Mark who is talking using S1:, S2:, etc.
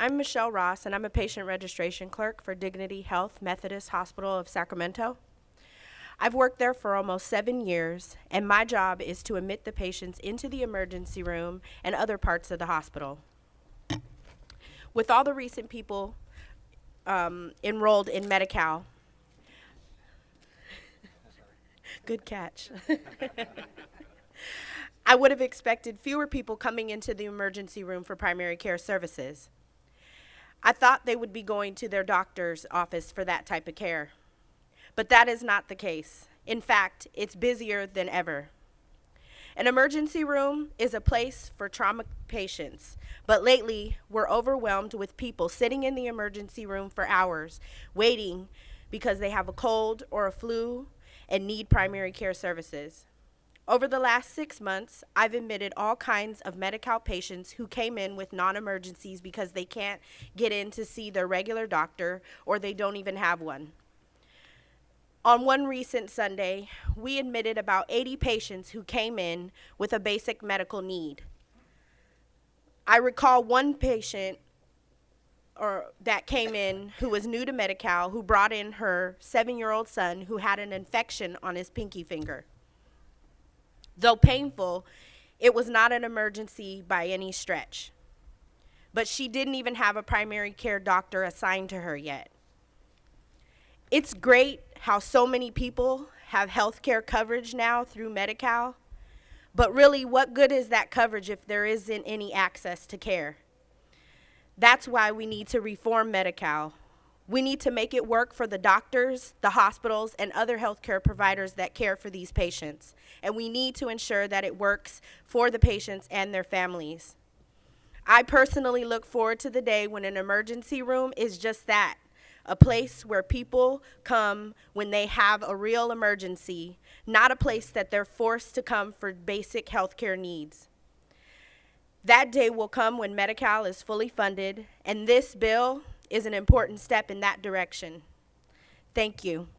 S1: I'm Michelle Ross, and I'm a patient registration clerk for Dignity Health Methodist Hospital of Sacramento. I've worked there for almost 7 years, and my job is to admit the patients into the emergency room and other parts of the hospital. With all the recent people enrolled in Medi-Cal, good catch. I would have expected fewer people coming into the emergency room for primary care services. I thought they would be going to their doctor's office for that type of care. But that is not the case. In fact, it's busier than ever. An emergency room is a place for trauma patients, but lately we're overwhelmed with people sitting in the emergency room for hours, waiting because they have a cold or a flu and need primary care services. Over the last 6 months, I've admitted all kinds of Medi-Cal patients who came in with non-emergencies because they can't get in to see their regular doctor or they don't even have one. On one recent Sunday, we admitted about 80 patients who came in with a basic medical need. I recall one patient that came in who was new to Medi-Cal who brought in her 7-year-old son who had an infection on his pinky finger. Though painful, it was not an emergency by any stretch. But she didn't even have a primary care doctor assigned to her yet. It's great how so many people have health care coverage now through Medi-Cal, but really, what good is that coverage if there isn't any access to care? That's why we need to reform Medi-Cal. We need to make it work for the doctors, the hospitals, and other healthcare providers that care for these patients. And we need to ensure that it works for the patients and their families. I personally look forward to the day when an emergency room is just that, a place where people come when they have a real emergency, not a place that they're forced to come for basic healthcare needs. That day will come when Medi-Cal is fully funded, and this bill is an important step in that direction. Thank you.